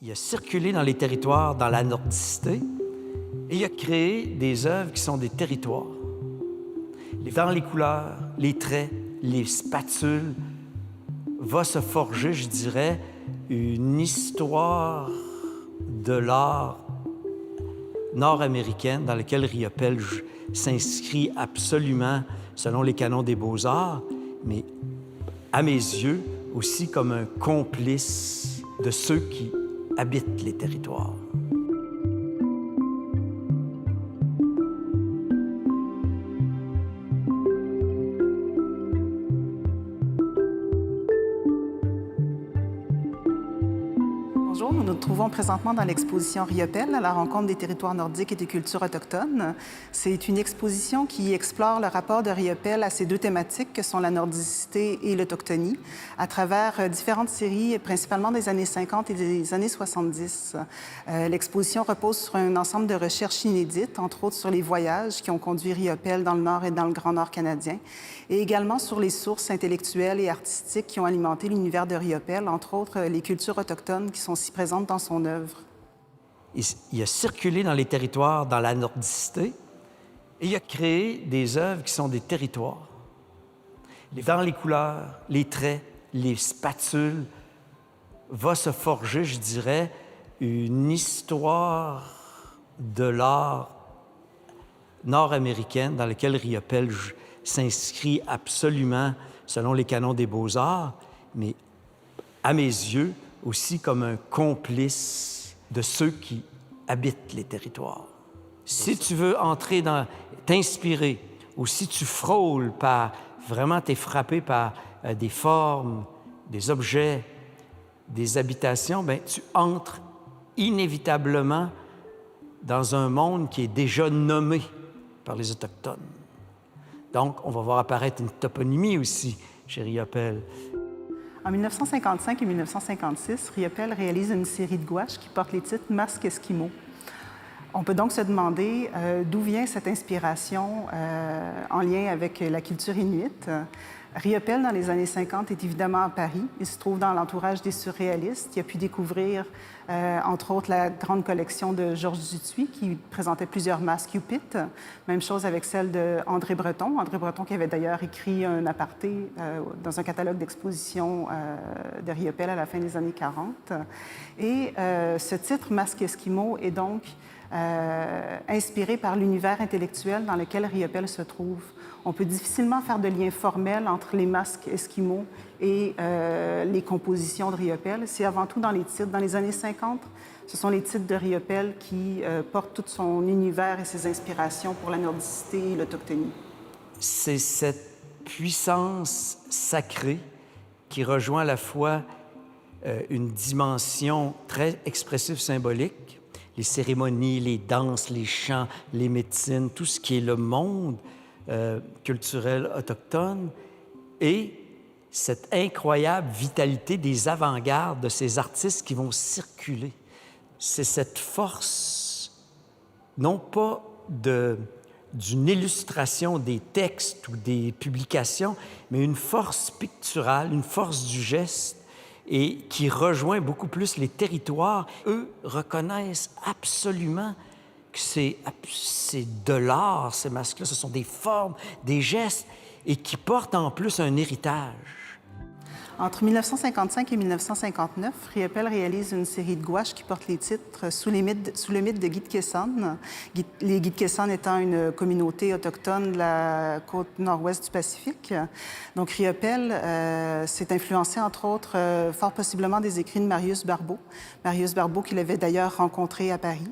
Il a circulé dans les territoires dans la nordicité et il a créé des œuvres qui sont des territoires. Dans les couleurs, les traits, les spatules, va se forger, je dirais, une histoire de l'art nord-américaine dans laquelle Riopelle s'inscrit absolument selon les canons des beaux-arts, mais à mes yeux aussi comme un complice de ceux qui habitent les territoires. Bonjour, nous nous trouvons présentement dans l'exposition Riopelle, à la rencontre des territoires nordiques et des cultures autochtones. C'est une exposition qui explore le rapport de Riopelle à ces deux thématiques que sont la nordicité et l'autochtonie, à travers différentes séries, principalement des années 50 et des années 70. L'exposition repose sur un ensemble de recherches inédites, entre autres sur les voyages qui ont conduit Riopelle dans le Nord et dans le Grand Nord canadien, et également sur les sources intellectuelles et artistiques qui ont alimenté l'univers de Riopelle, entre autres les cultures autochtones qui sont si présentes dans son œuvre. Il a circulé dans les territoires dans la nordicité et il a créé des œuvres qui sont des territoires. Dans les couleurs, les traits, les spatules, va se forger, je dirais, une histoire de l'art nord-américaine dans laquelle Riopelle s'inscrit absolument selon les canons des beaux-arts, mais à mes yeux aussi comme un complice de ceux qui habitent les territoires. Si tu veux entrer dans, t'inspirer, ou si tu frôles par, vraiment t'es frappé par des formes, des objets, des habitations, bien, tu entres inévitablement dans un monde qui est déjà nommé par les Autochtones. Donc, on va voir apparaître une toponymie aussi chez Riopelle. En 1955 et 1956, Riopelle réalise une série de gouaches qui porte les titres « Masque Esquimau ». On peut donc se demander d'où vient cette inspiration en lien avec la culture inuite. Riopelle, dans les années 50, est évidemment à Paris. Il se trouve dans l'entourage des surréalistes. Il a pu découvrir, entre autres, la grande collection de Georges Dutuit, qui présentait plusieurs masques Yupit. Même chose avec celle d'André Breton. André Breton qui avait d'ailleurs écrit un aparté dans un catalogue d'exposition de Riopelle à la fin des années 40. Et ce titre, Masque Esquimau, est donc inspiré par l'univers intellectuel dans lequel Riopelle se trouve. On peut difficilement faire de lien formel entre les masques esquimaux et les compositions de Riopelle. C'est avant tout dans les titres. Dans les années 50, ce sont les titres de Riopelle qui portent tout son univers et ses inspirations pour la nordicité et l'autochtonie. C'est cette puissance sacrée qui rejoint à la fois une dimension très expressive, symbolique, les cérémonies, les danses, les chants, les médecines, tout ce qui est le monde culturel autochtone, et cette incroyable vitalité des avant-gardes de ces artistes qui vont circuler. C'est cette force, non pas d'une illustration des textes ou des publications, mais une force picturale, une force du geste, et qui rejoint beaucoup plus les territoires. Eux reconnaissent absolument que c'est de l'art, ces masques-là. Ce sont des formes, des gestes, et qui portent en plus un héritage. Entre 1955 et 1959, Riopelle réalise une série de gouaches qui portent les titres sous le mythe de Gitkesan. Les Gitkesan étant une communauté autochtone de la côte nord-ouest du Pacifique. Donc Riopelle s'est influencé, entre autres, fort possiblement des écrits de Marius Barbeau. Marius Barbeau qu'il avait d'ailleurs rencontré à Paris.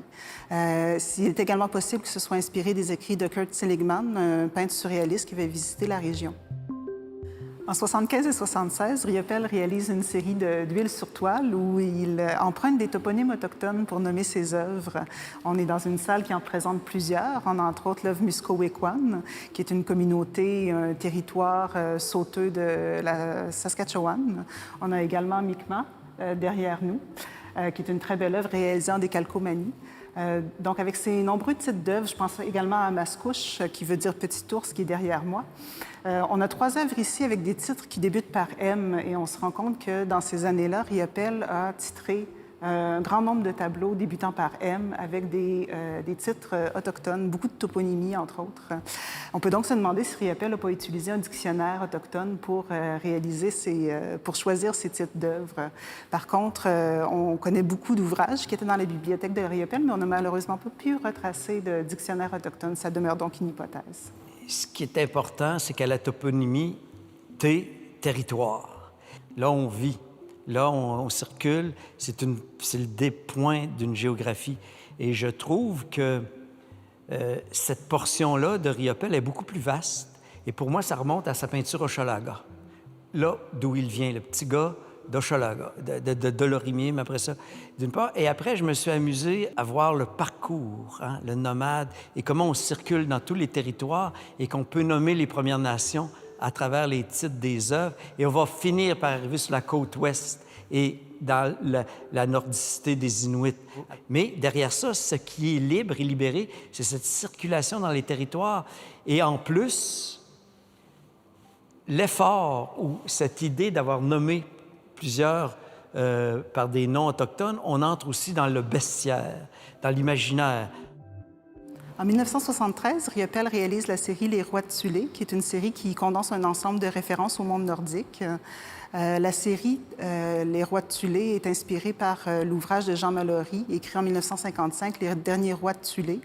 Il est également possible que ce soit inspiré des écrits de Kurt Seligman, un peintre surréaliste qui avait visité la région. En 1975 et 1976, Riopelle réalise une série d'huiles sur toile où il emprunte des toponymes autochtones pour nommer ses œuvres. On est dans une salle qui en présente plusieurs. On a entre autres l'œuvre Muskowekwan, qui est une communauté, un territoire sauteux de la Saskatchewan. On a également Mi'kmaq derrière nous, qui est une très belle œuvre réalisée en décalcomanie. Donc, avec ces nombreux titres d'œuvres, je pense également à Mascouche, qui veut dire petit ours, qui est derrière moi. On a 3 œuvres ici avec des titres qui débutent par M, et on se rend compte que dans ces années-là, Riopelle a titré un grand nombre de tableaux débutant par M avec des titres autochtones, beaucoup de toponymie, entre autres. On peut donc se demander si Riopelle n'a pas utilisé un dictionnaire autochtone pour pour choisir ses titres d'œuvres. Par contre, on connaît beaucoup d'ouvrages qui étaient dans la bibliothèque de Riopelle, mais on n'a malheureusement pas pu retracer de dictionnaire autochtone. Ça demeure donc une hypothèse. Ce qui est important, c'est qu'à la toponymie, territoire. Là, on vit. Là, on circule. C'est le dépoint d'une géographie. Et je trouve que cette portion-là de Riopelle est beaucoup plus vaste. Et pour moi, ça remonte à sa peinture Hochelaga. Là, d'où il vient, le petit gars d'Hochelaga, de Lorimier, mais après ça, d'une part. Et après, je me suis amusé à voir le parcours, hein, le nomade, et comment on circule dans tous les territoires et qu'on peut nommer les Premières Nations à travers les titres des œuvres. Et on va finir par arriver sur la côte ouest et dans la nordicité des Inuits. Mais derrière ça, ce qui est libre et libéré, c'est cette circulation dans les territoires. Et en plus, l'effort ou cette idée d'avoir nommé plusieurs par des noms autochtones, on entre aussi dans le bestiaire, dans l'imaginaire. En 1973, Riopelle réalise la série Les Rois de Tulé, qui est une série qui condense un ensemble de références au monde nordique. La série Les Rois de Tulé est inspirée par l'ouvrage de Jean Mallory, écrit en 1955, Les Derniers Rois de Tulé.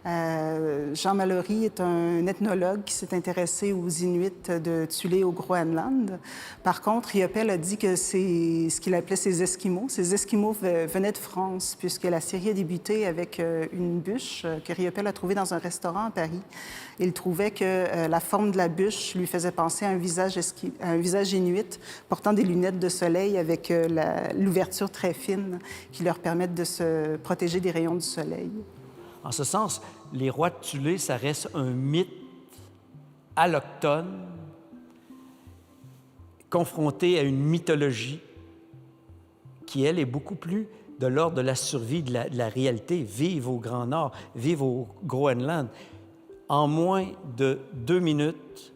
Jean Mallory est un ethnologue qui s'est intéressé aux Inuits de Tulé au Groenland. Par contre, Riopelle a dit que c'est ce qu'il appelait ses Esquimaux. Ces Esquimaux venaient de France, puisque la série a débuté avec une bûche que Riopelle a trouvée dans un restaurant à Paris. Il trouvait que la forme de la bûche lui faisait penser à un visage inuit portant des lunettes de soleil avec l'ouverture très fine qui leur permettent de se protéger des rayons du soleil. En ce sens, les rois de Tulé, ça reste un mythe alloctone confronté à une mythologie qui, elle, est beaucoup plus de l'ordre de la survie, de la réalité. Vive au Grand Nord, vive au Groenland. En moins de 2 minutes,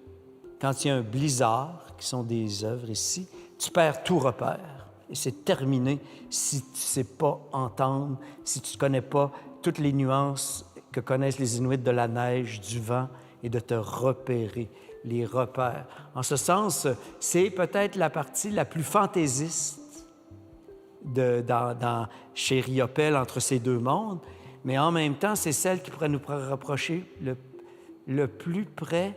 quand il y a un blizzard, qui sont des œuvres ici, tu perds tout repère. Et c'est terminé si tu ne sais pas entendre, si tu ne connais pas toutes les nuances que connaissent les Inuits de la neige, du vent, et de te repérer, les repères. En ce sens, c'est peut-être la partie la plus fantaisiste chez Riopelle entre ces deux mondes, mais en même temps, c'est celle qui pourrait nous rapprocher le plus près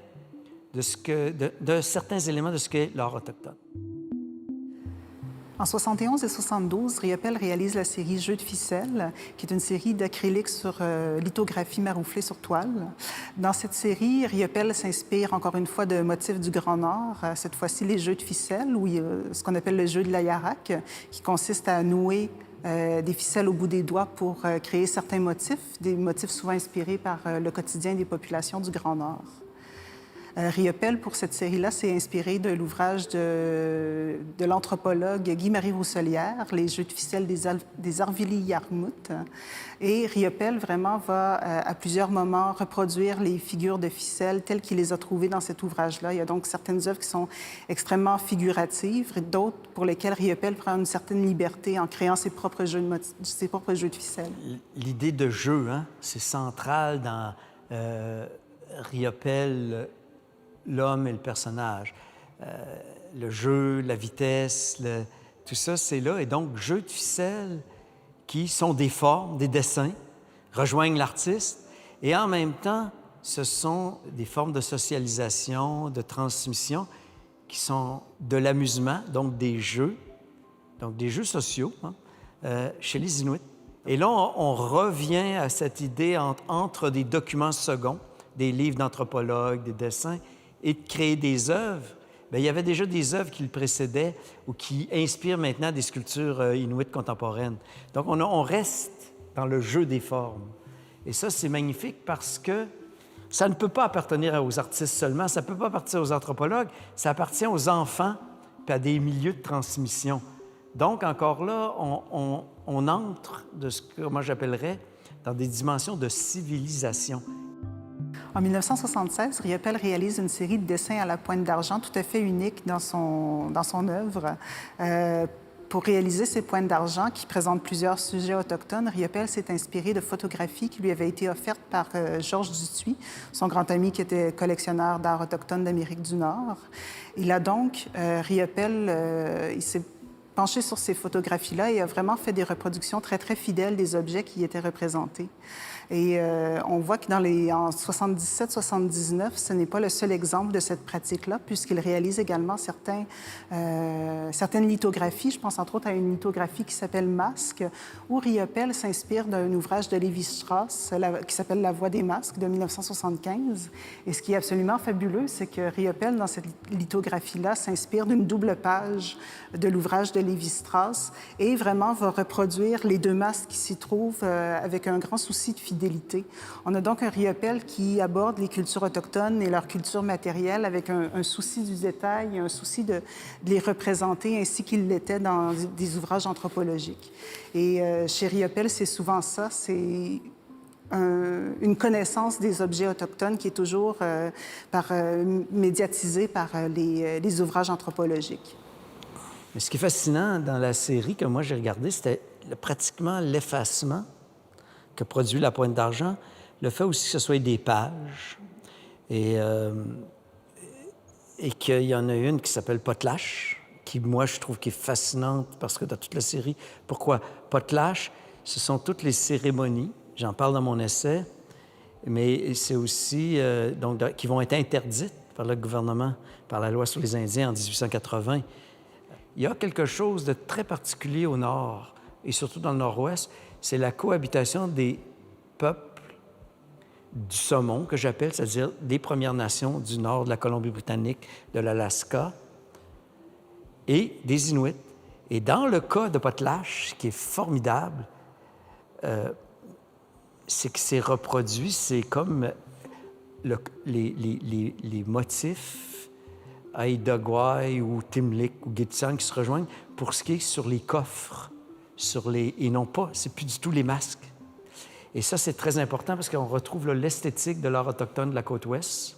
de certains éléments de ce qu'est l'art autochtone. En 71 et 72, Riopelle réalise la série Jeux de ficelle, qui est une série d'acrylique sur lithographie marouflée sur toile. Dans cette série, Riopelle s'inspire encore une fois de motifs du Grand Nord, cette fois-ci les jeux de ficelle, ou ce qu'on appelle le jeu de la Yarak, qui consiste à nouer des ficelles au bout des doigts pour créer certains motifs, des motifs souvent inspirés par le quotidien des populations du Grand Nord. Riopelle, pour cette série-là, s'est inspiré de l'ouvrage de l'anthropologue Guy-Marie Rousselière, Les Jeux de ficelle des Arvili-Yarmouth. Et Riopelle, vraiment, va à plusieurs moments reproduire les figures de ficelle telles qu'il les a trouvées dans cet ouvrage-là. Il y a donc certaines œuvres qui sont extrêmement figuratives et d'autres pour lesquelles Riopelle prend une certaine liberté en créant ses propres jeux de ficelle. L'idée de jeu, hein, c'est central dans Riopelle, l'homme et le personnage. Le jeu, la vitesse, tout ça, c'est là. Et donc, jeux de ficelle qui sont des formes, des dessins, rejoignent l'artiste. Et en même temps, ce sont des formes de socialisation, de transmission qui sont de l'amusement, donc des jeux sociaux, hein, chez les Inuits. Et là, on revient à cette idée entre des documents seconds, des livres d'anthropologues, des dessins, et de créer des œuvres. Bien, il y avait déjà des œuvres qui le précédaient ou qui inspirent maintenant des sculptures inuites contemporaines. Donc, on reste dans le jeu des formes. Et ça, c'est magnifique parce que ça ne peut pas appartenir aux artistes seulement, ça ne peut pas appartenir aux anthropologues, ça appartient aux enfants puis à des milieux de transmission. Donc, encore là, on entre de ce que moi j'appellerais dans des dimensions de civilisation. En 1976, Riopelle réalise une série de dessins à la pointe d'argent tout à fait unique dans son œuvre. Pour réaliser ces pointes d'argent qui présentent plusieurs sujets autochtones, Riopelle s'est inspiré de photographies qui lui avaient été offertes par Georges Dutuit, son grand ami qui était collectionneur d'art autochtone d'Amérique du Nord. Il a donc, Riopelle, il s'est penché sur ces photographies-là et a vraiment fait des reproductions très, très fidèles des objets qui y étaient représentés. Et on voit que en 77-79, ce n'est pas le seul exemple de cette pratique-là, puisqu'il réalise également certaines lithographies. Je pense entre autres à une lithographie qui s'appelle Masque, où Riopelle s'inspire d'un ouvrage de Lévi-Strauss qui s'appelle La Voix des masques de 1975. Et ce qui est absolument fabuleux, c'est que Riopelle, dans cette lithographie-là, s'inspire d'une double page de l'ouvrage de Lévi-Strauss et vraiment va reproduire les deux masques qui s'y trouvent avec un grand souci de fidélité. On a donc un Riopelle qui aborde les cultures autochtones et leur culture matérielle avec un souci du détail, un souci de les représenter ainsi qu'il l'était dans des ouvrages anthropologiques. Et chez Riopelle, c'est souvent ça, c'est une connaissance des objets autochtones qui est toujours médiatisée par les ouvrages anthropologiques. Mais ce qui est fascinant dans la série que moi j'ai regardée, c'était pratiquement l'effacement que produit La Pointe d'argent, le fait aussi que ce soit des pages et qu'il y en a une qui s'appelle Potlatch, qui, moi, je trouve qui est fascinante parce que dans toute la série, pourquoi? Potlatch, ce sont toutes les cérémonies, j'en parle dans mon essai, mais c'est aussi, qui vont être interdites par le gouvernement, par la loi sur les Indiens en 1880. Il y a quelque chose de très particulier au nord, et surtout dans le nord-ouest, c'est la cohabitation des peuples du saumon, que j'appelle, c'est-à-dire des Premières Nations du nord de la Colombie-Britannique, de l'Alaska, et des Inuits. Et dans le cas de Potlatch, ce qui est formidable, c'est que c'est reproduit, c'est comme les motifs Haïdogwai ou Timlik ou Gitsan qui se rejoignent pour ce qui est sur les coffres. Et non pas, c'est plus du tout les masques. Et ça, c'est très important parce qu'on retrouve là, l'esthétique de l'art autochtone de la côte ouest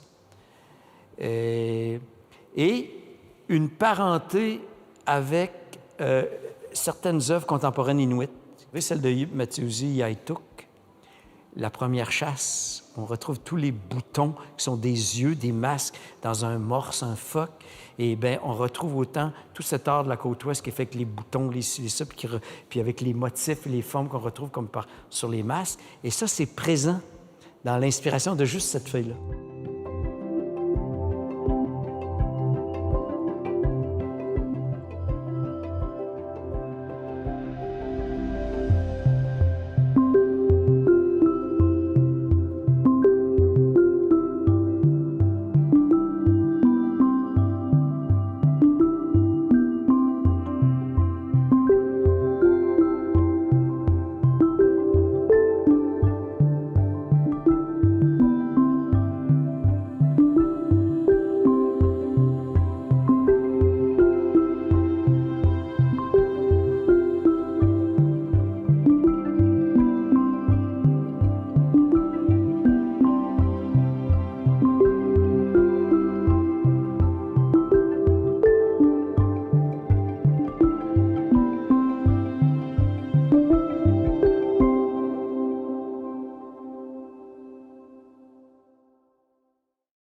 et une parenté avec certaines œuvres contemporaines inuites. Vous voyez, celle de Mathieusi Yaïtouk, La première chasse. On retrouve tous les boutons qui sont des yeux, des masques dans un morse, un phoque. Et bien, on retrouve autant tout cet art de la côte ouest qui est fait avec les boutons, les ça, puis avec les motifs et les formes qu'on retrouve comme sur les masques. Et ça, c'est présent dans l'inspiration de juste cette feuille-là.